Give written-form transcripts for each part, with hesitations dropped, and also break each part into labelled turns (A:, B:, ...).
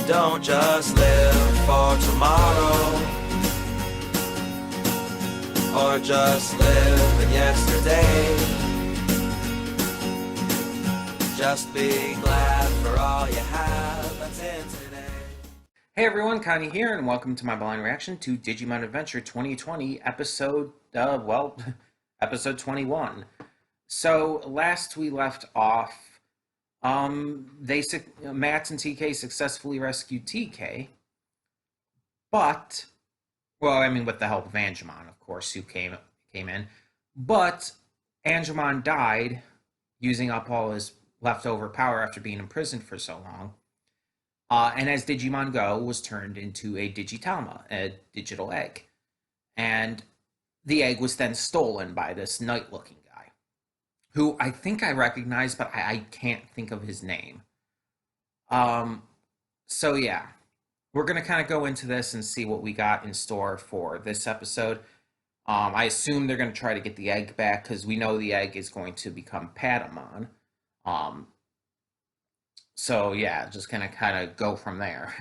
A: Don't just live for tomorrow, or just live in yesterday. Just be glad for all you have that's in today.
B: Hey everyone, Connie here, and welcome to my blind reaction to Digimon Adventure 2020, episode, episode 21. So, last we left off, Matt and TK successfully rescued TK, but, with the help of Angemon, of course, who came in, but Angemon died, using up all his leftover power after being imprisoned for so long. And as Digimon Go was turned into a Digitalma, a digital egg. And the egg was then stolen by this knight-looking guy, who I think I recognize, but I can't think of his name. So yeah, we're going to kind of go into this and see what we got in store for this episode. I assume they're going to try to get the egg back, because we know the egg is going to become Patamon. So yeah, just gonna kind of go from there.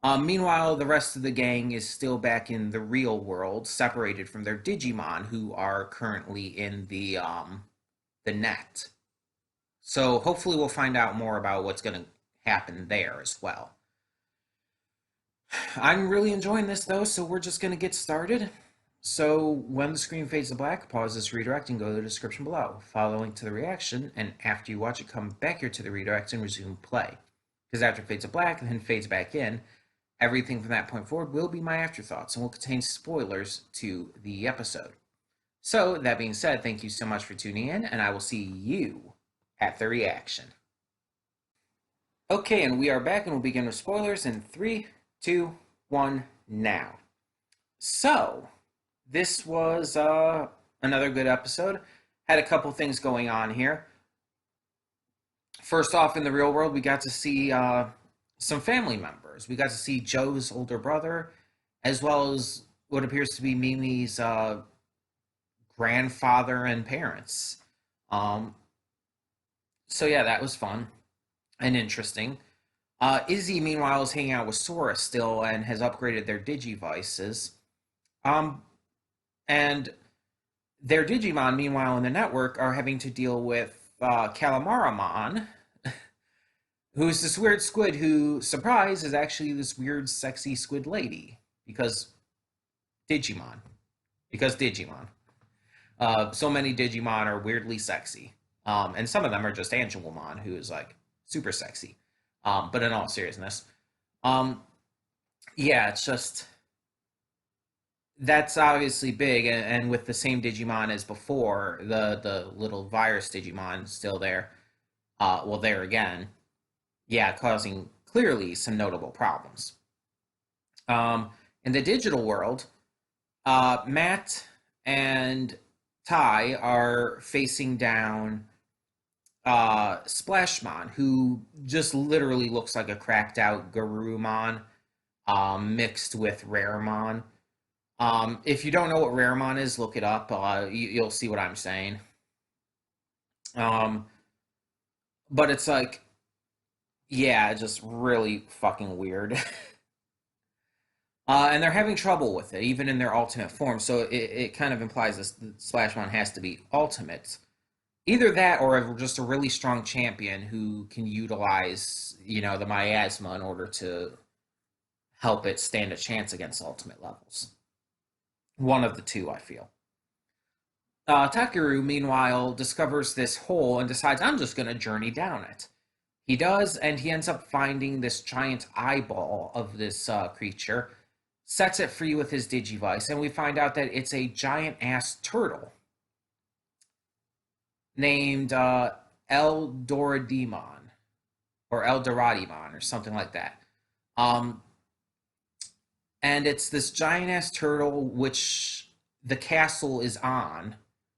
B: Meanwhile, the rest of the gang is still back in the real world, separated from their Digimon, who are currently in the net. So hopefully we'll find out more about what's gonna happen there as well. I'm really enjoying this though, so we're just gonna get started. So when the screen fades to black, pause this redirect and go to the description below. Follow the link to the reaction, and after you watch it, come back here to the redirect and resume play. Because after it fades to black and then fades back in, everything from that point forward will be my afterthoughts and will contain spoilers to the episode. So, that being said, thank you so much for tuning in, and I will see you at the reaction. Okay, and we are back, and we'll begin with spoilers in 3, 2, 1, now. So, this was another good episode. Had a couple things going on here. First off, in the real world, we got to see some family members. We got to see Joe's older brother, as well as what appears to be Mimi's grandfather and parents. So yeah, that was fun and interesting. Izzy, meanwhile, is hanging out with Sora still and has upgraded their Digivices. And their Digimon, meanwhile, in the network, are having to deal with Calamaramon, who's this weird squid who, surprise, is actually this weird, sexy squid lady. Because Digimon. So many Digimon are weirdly sexy. And some of them are just Angelomon, who is, like, super sexy. But in all seriousness. Yeah, it's just... That's obviously big, and with the same Digimon as before, the little virus Digimon still there, there again, yeah, causing clearly some notable problems. In the digital world, Matt and Ty are facing down Splashmon, who just literally looks like a cracked out Garurumon mixed with Raremon. If you don't know what Raremon is, look it up. You'll see what I'm saying. But it's like, yeah, just really fucking weird. And they're having trouble with it, even in their ultimate form. So it kind of implies this Splashmon has to be ultimate. Either that or just a really strong champion who can utilize, the miasma in order to help it stand a chance against ultimate levels. One of the two, I feel. Takeru, meanwhile, discovers this hole and decides, I'm just going to journey down it. He does, and he ends up finding this giant eyeball of this creature, sets it free with his Digivice, and we find out that it's a giant-ass turtle named Eldoradimon, or Eldoradimon, or something like that. And it's this giant-ass turtle, which the castle is on,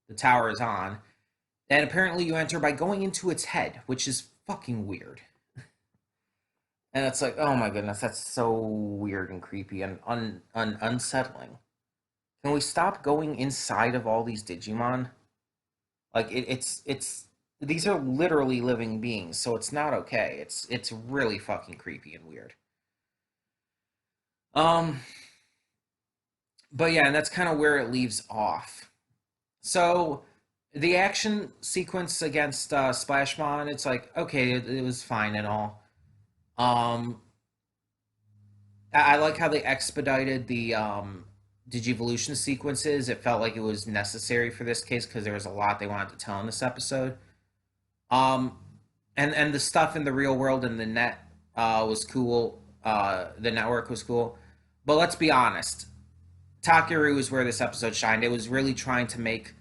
B: the tower is on, and apparently you enter by going into its head, which is fucking weird. And it's like, oh my goodness, that's so weird and creepy and unsettling. Can we stop going inside of all these Digimon? Like, it's these are literally living beings, so it's not okay. It's really fucking creepy and weird. Um, but yeah, and that's kind of where it leaves off. So the action sequence against Splashmon, it's like okay, it was fine and all. Um, I like how they expedited the Digivolution sequences. It felt like it was necessary for this case because there was a lot they wanted to tell in this episode. Um, and the stuff in the real world and the net was cool. The network was cool, but let's be honest. Takeru is where this episode shined. It was really trying to make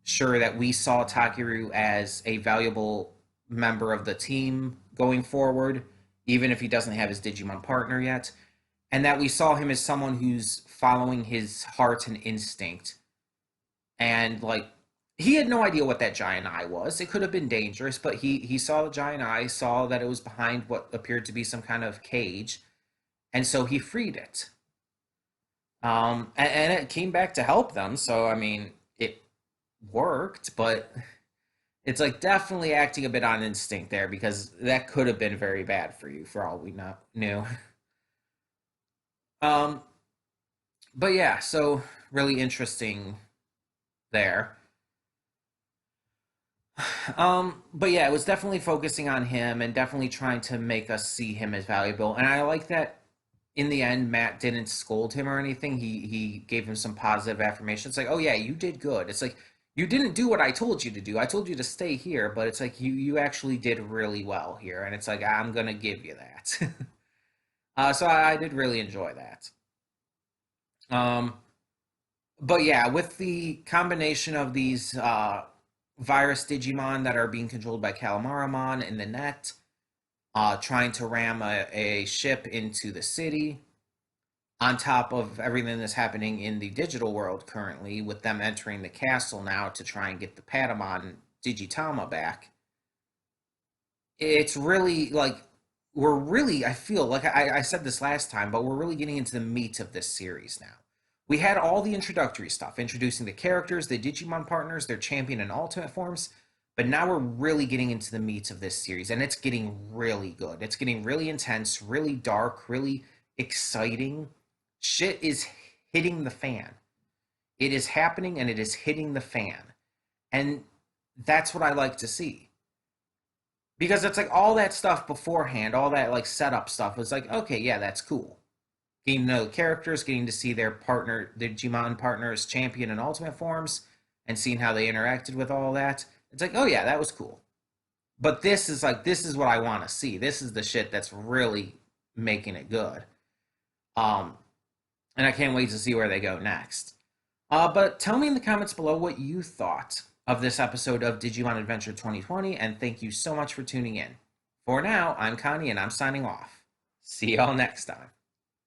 B: sure that we saw Takeru as a valuable member of the team going forward, even if he doesn't have his Digimon partner yet, and that we saw him as someone who's following his heart and instinct. And like he had no idea what that giant eye was. It could have been dangerous, but he saw the giant eye, saw that it was behind what appeared to be some kind of cage, and so he freed it. And it came back to help them. So I mean, it worked, but it's like definitely acting a bit on instinct there because that could have been very bad for you for all we knew. Um, but yeah, so really interesting there. But yeah, it was definitely focusing on him and definitely trying to make us see him as valuable. And I like that in the end, Matt didn't scold him or anything. He gave him some positive affirmation. It's like, oh yeah, you did good. It's like you didn't do what I told you to do. I told you to stay here, but it's like you actually did really well here, and it's like I'm gonna give you that. So I did really enjoy that. Um, but yeah, with the combination of these virus Digimon that are being controlled by Calamaramon in the net, trying to ram a ship into the city, on top of everything that's happening in the digital world currently, with them entering the castle now to try and get the Patamon Digitama back. It's really like we're really, I feel like I said this last time, but we're really getting into the meat of this series now. We had all the introductory stuff, introducing the characters, the Digimon partners, their champion and ultimate forms, but now we're really getting into the meat of this series, and it's getting really good. It's getting really intense, really dark, really exciting. Shit is hitting the fan. It is happening and it is hitting the fan. And that's what I like to see. Because it's like all that stuff beforehand, all that like setup stuff was like, okay, yeah, that's cool. Getting to know the characters, getting to see their partner, their Digimon partners, champion and ultimate forms, and seeing how they interacted with all that. It's like, oh yeah, that was cool. But this is like this is what I want to see. This is the shit that's really making it good. Um, and I can't wait to see where they go next. But tell me in the comments below what you thought of this episode of Digimon Adventure 2020, and thank you so much for tuning in. For now, I'm Connie, and I'm signing off. See y'all next time.